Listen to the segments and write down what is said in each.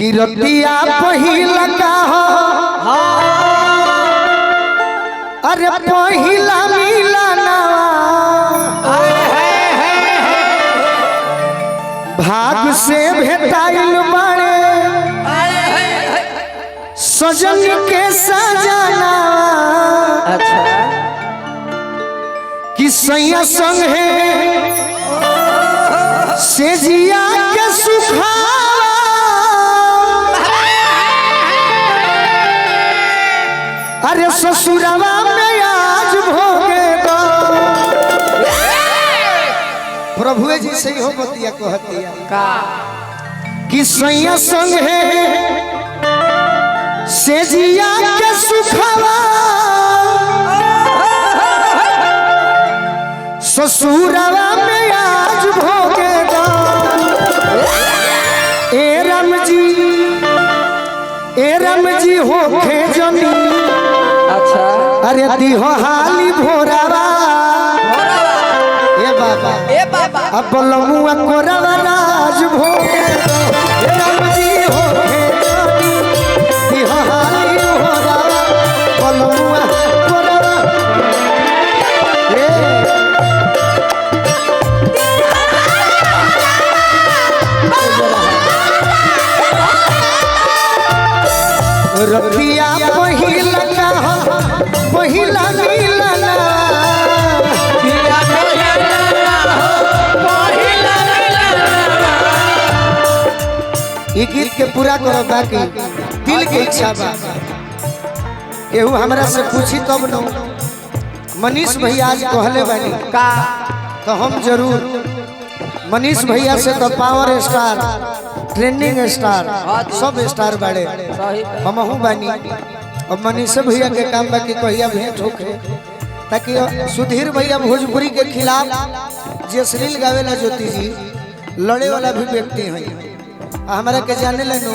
कि रतिया पहिला का हो अरे पहिला मिलना भाग से भेटाइल बड़े सजन के सजना अच्छा कि सैया संग है से जिया के सुखा अरे ससुरवा में आज भोगे दो प्रभु जी से हो बतिया कहतिया का कि सैया संग है से जिया के सुखवा ससुरवा में आज भोगे दो ए राम जी होखे जनी अच्छा अरे दिहो हाली भोरावा ए बाबा अब लमुआ कोरावा राज भोगे दो ए राम जी होखे जनी दिहो हाली भोरावा लमुआ कोरावा रतिया पहिला का हो पहिला मिलना ये गीत के पूरा करो बाकी दिल के इच्छा बा केहू हमरा से पूछी तब न मनीष भैया आज कहले बानी का तो हम जरूर मनीष भैया से तो पावर स्टार ट्रेंडिंग स्टार सब स्टार बाड़े हमहू बानी और मनीष भैया के काम बाकी कहिया भेंट होके ताकि सुधीर भैया भोजपुरी के खिलाफ जे श्रील गावेला ज्योति जी लड़े वाला भी व्यक्ति हैं हमारा के जाने लेनो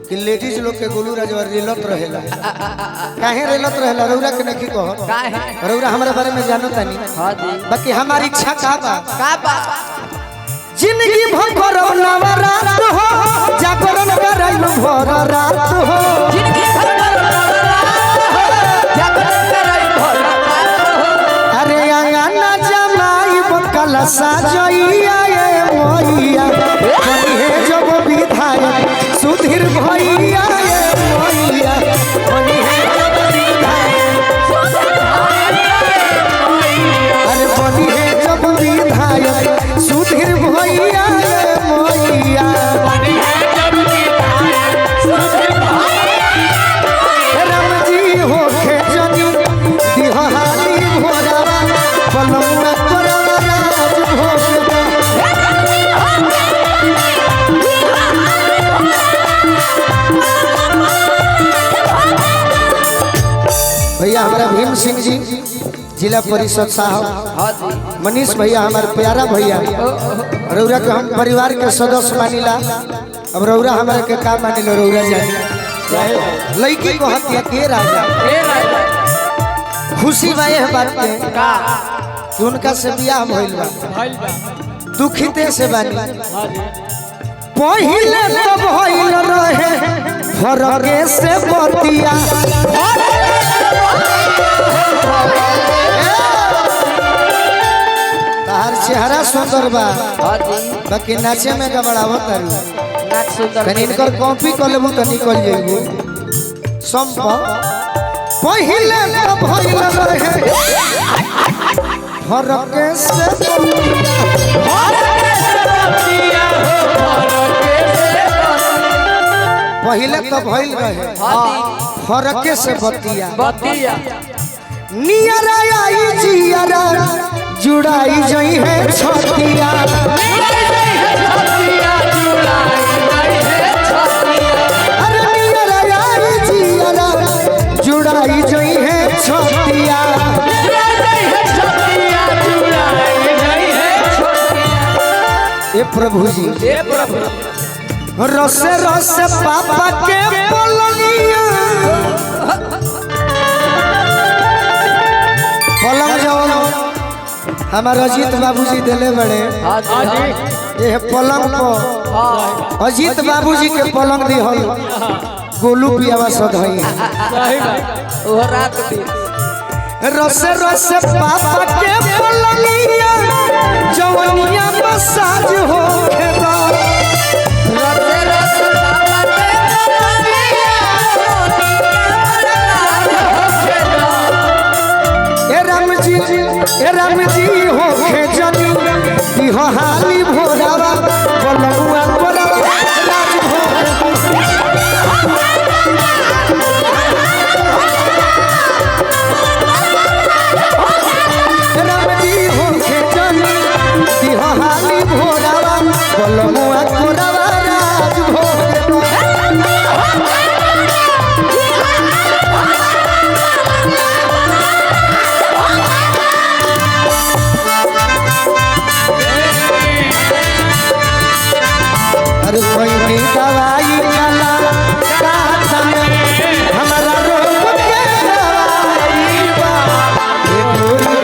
कि लेडीज लोग के गोलू राजवा रेलत रहेला काहे रेलत रहेला रौरा के नहीं कहो काहे रौरा हमारे बारे में जानो तानी हां जी बाकी हमारी इच्छा का बा जिंदगी भर करौना रात हो जागरण करैल भर रात हो जिंदगी भर जागरण करैल भर अरे अंगना जमाई बकला साजइया ए मोइया बनिहे जब विधायक सुधीर भैया ए मोइया बनिहे जब विधायक अरे बनिहे जब विधायक सुधीर भैया ए मोइया राम जी होखे जनी दिहाली भोरावा बलमुआ कोरावा राज भोगवा भैया हमारा भीम सिंह जी जिला परिषद साहब मनीष भैया हमारे प्यारा भैया रौरा के हम परिवार के सदस्य मानिला अब रौरा हमारे के का मानिलो रौरा जाए लड़की को हत्या के राजा खुशी बा यह बात के का कि उनका से बियाह भइल बा दुखिते से बानी पहिले तो भइल रहे फरके से बतिया तार चेहरा सुंदर बा हां जी बाकी नाचे में गबड़ावत तारू नाच सुंदर कनी इनकर कॉपी कर लेबू त निकल जाइबू संप पहिले तो भइल रहे फरके से पहिले तो भइल रहे फरके से बतिया बतिया नियरा आई जियरा जुड़ाई जई है छतिया अरे नियरा आई जियरा जुड़ाई जई है छतिया ए प्रभु जी ए प्रभु रसे रसे पापा के बोलनिया पलंग जवन हमारा अजीत बाबूजी दिले बड़े हां जी ये पलंग को अजीत बाबूजी के पलंग दी हल गोलू पियावा सधई वो रात दिन रस रस पापा के पलंगिया जवनिया मसाज हो खेदा रसे रस बाबा ए राम जी हो खेजनी दिहो हाली भोरावा पलंगुआ भोरावा राज राम जी हो खेजनी दिहो हाली भोरावा पलंगुआ भोरावा राज भोग अरे कोई भी दवाई काला साथ में हमारा रोग के दवाई बा ये गोरी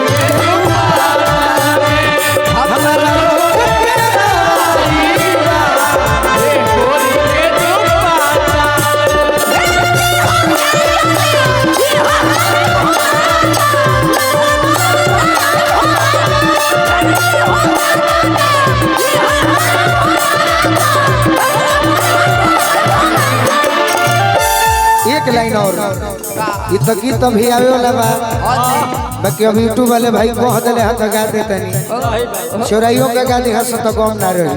हमारा रोग के दवाई बा ये गोरी एक लाइन और ये तो गीत अभी आवे वाला बा बाकी अब यूट्यूब वाले भाई कह दिले हाथ गा देते नहीं चोराइयों का गा दी हंस तो कम ना रही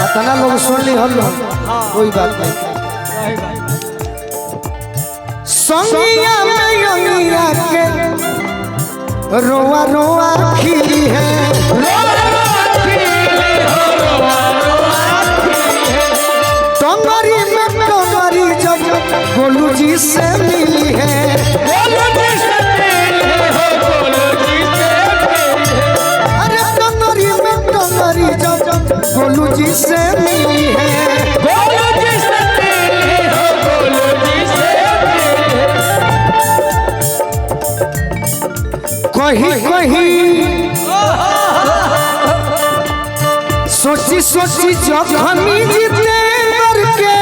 इतना लोग सुन ली हम कोई बात नहीं संगिया में योगिया के रोआ रोआ खिली है टंगरी में टंगरी जब गोलू जी से मिली है अरे टंगरी में टंगरी जब गोलू जी से मिली है कहीं कहीं सोची सोची जब हम जीते करके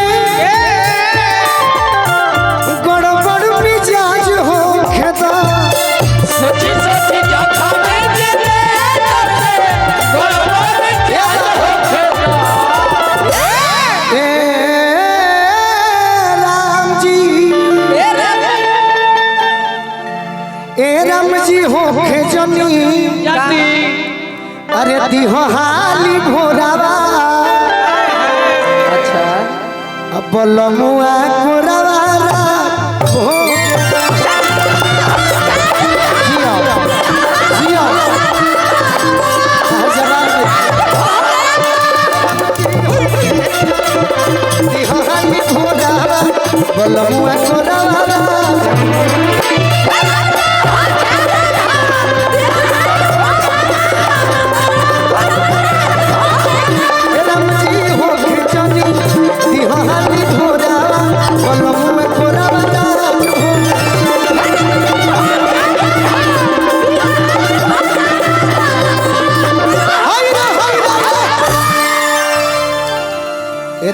गड़बड़ मिजाज हो खेदा सोची सोची ए राम जी ए राम जी हो खेजनी अरे दिहो हाली भोरावा अच्छा अब बलमुआ गोरावा हो जियो जियो दिहो हाली भोरावा बलमुआ गोरावा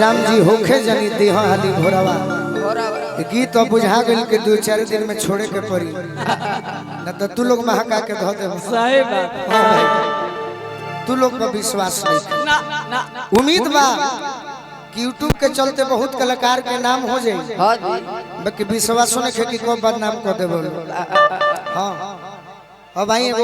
राम जी होखे जनी देह हाली भोरावा गीत तो बुझा गइल के 2-4 दिन में छोड़े के पड़ी न तो तू लोग महका के धो दे सही बात तू लोग पर विश्वास नहीं ना ना उम्मीद बा कि यूट्यूब के चलते बहुत कलाकार के नाम हो जाए हां जी बाकी विश्वास नहीं कि को बदनाम कर देबो हां अब आई